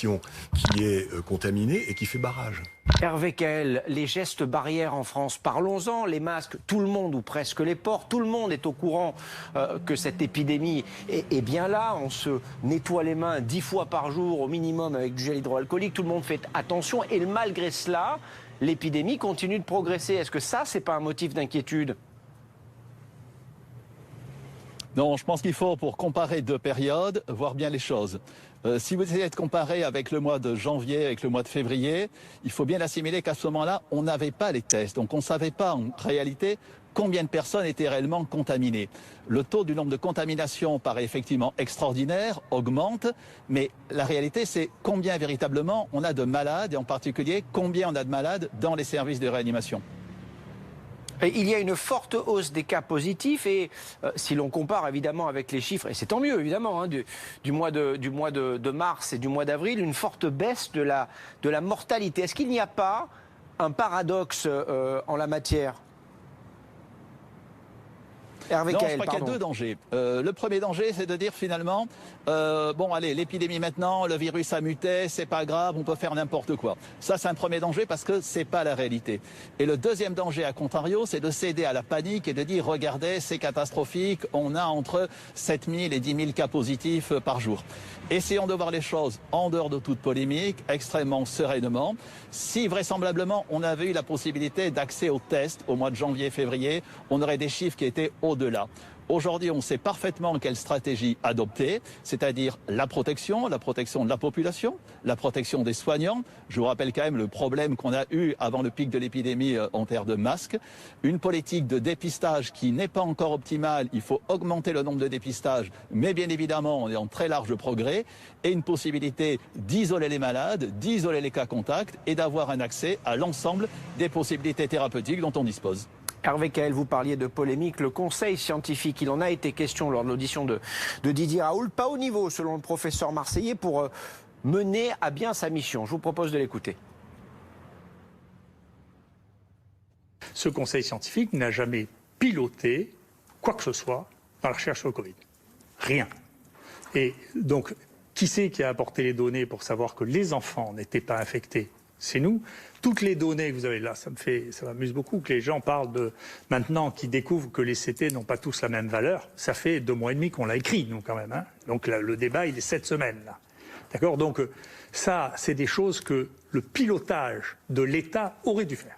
qui est contaminée et qui fait barrage. Hervé Caël, les gestes barrières en France, parlons-en, les masques, tout le monde ou presque les porte, tout le monde est au courant que cette épidémie est bien là, on se nettoie les mains 10 fois par jour au minimum avec du gel hydroalcoolique, tout le monde fait attention et malgré cela, l'épidémie continue de progresser. Est-ce que ça, c'est pas un motif d'inquiétude ? Non, je pense qu'il faut, pour comparer deux périodes, voir bien les choses. Si vous essayez de comparer avec le mois de janvier, avec le mois de février, il faut bien assimiler qu'à ce moment-là, on n'avait pas les tests. Donc on ne savait pas en réalité combien de personnes étaient réellement contaminées. Le taux du nombre de contaminations paraît effectivement extraordinaire, augmente, mais la réalité c'est combien véritablement on a de malades, et en particulier combien on a de malades dans les services de réanimation. Il y a une forte hausse des cas positifs et si l'on compare évidemment avec les chiffres, et c'est tant mieux évidemment, hein, du mois de mars et du mois d'avril, une forte baisse de la mortalité. Est-ce qu'il n'y a pas un paradoxe en la matière ? Hervé Non, Caël, je crois qu'il y a deux dangers. Le premier danger, c'est de dire finalement, bon allez, l'épidémie maintenant, le virus a muté, c'est pas grave, on peut faire n'importe quoi. Ça, c'est un premier danger parce que c'est pas la réalité. Et le deuxième danger, à contrario, c'est de céder à la panique et de dire, regardez, c'est catastrophique, on a entre 7000 et 10 000 cas positifs par jour. Essayons de voir les choses en dehors de toute polémique, extrêmement sereinement. Si vraisemblablement on avait eu la possibilité d'accès aux tests au mois de janvier-février, on aurait des chiffres qui étaient au-delà. Aujourd'hui, on sait parfaitement quelle stratégie adopter, c'est-à-dire la protection de la population, la protection des soignants. Je vous rappelle quand même le problème qu'on a eu avant le pic de l'épidémie en termes de masques. Une politique de dépistage qui n'est pas encore optimale. Il faut augmenter le nombre de dépistages, mais bien évidemment, on est en très large progrès. Et une possibilité d'isoler les malades, d'isoler les cas contacts et d'avoir un accès à l'ensemble des possibilités thérapeutiques dont on dispose. Hervé Caël, vous parliez de polémique. Le conseil scientifique, il en a été question lors de l'audition de Didier Raoult, pas au niveau, selon le professeur marseillais, pour mener à bien sa mission. Je vous propose de l'écouter. Ce conseil scientifique n'a jamais piloté quoi que ce soit dans la recherche sur le Covid. Rien. Et donc, qui c'est qui a apporté les données pour savoir que les enfants n'étaient pas infectés ? C'est nous. Toutes les données que vous avez là, ça m'amuse beaucoup que les gens parlent de maintenant qui découvrent que les CT n'ont pas tous la même valeur. Ça fait 2 mois et demi qu'on l'a écrit, nous quand même. Hein. Donc là, le débat, il est 7 semaines là. D'accord. Donc ça, c'est des choses que le pilotage de l'État aurait dû faire.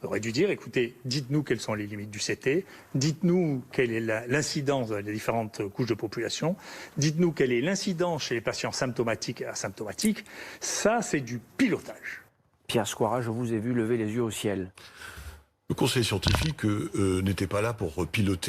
Il aurait dû dire, écoutez, dites-nous quelles sont les limites du CT, dites-nous quelle est l'incidence des différentes couches de population, dites-nous quelle est l'incidence chez les patients symptomatiques et asymptomatiques. Ça, c'est du pilotage. Pierre Squara, je vous ai vu lever les yeux au ciel. Le conseil scientifique n'était pas là pour piloter